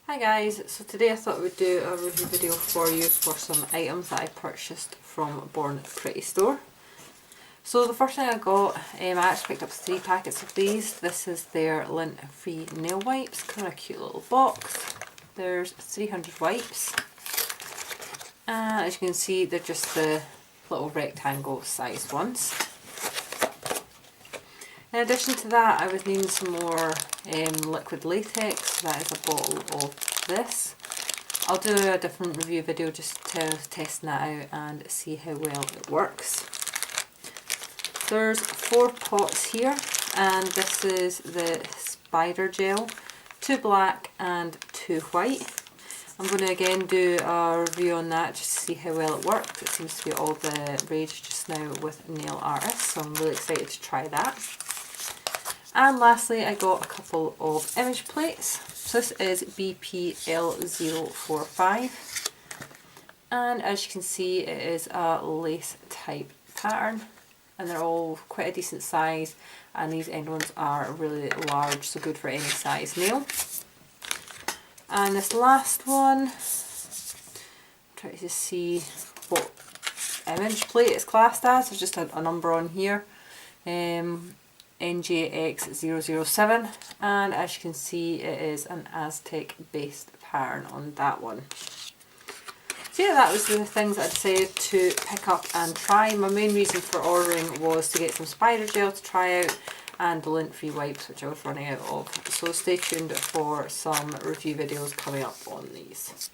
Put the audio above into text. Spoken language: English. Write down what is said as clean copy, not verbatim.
Hi guys, so today I thought I would do a review video for you for some items that I purchased from Bornprettystore. So the first thing I got, I actually picked up 3 packets of these. This is their lint-free nail wipes, kind of a cute little box. There's 300 wipes. And as you can see, they're just the little rectangle sized ones. In addition to that, I was needing some more liquid latex. That is a bottle of this. I'll do a different review video just testing that out and see how well it works. There's 4 pots here, and this is the spider gel, 2 black and 2 white. I'm going to again do a review on that just to see how well it works. It seems to be all the rage just now with nail artists, so I'm really excited to try that. And lastly, I got a couple of image plates. So this is BPL045, and as you can see, it is a lace type pattern, and they're all quite a decent size, and these end ones are really large, so good for any size nail. And this last one, try to see what image plate it's classed as. There's just a number on here. NJX007, and as you can see, it is an Aztec based pattern on that one. So yeah, that was the things I decided to pick up and try. My main reason for ordering was to get some spider gel to try out and the lint free wipes, which I was running out of. So stay tuned for some review videos coming up on these.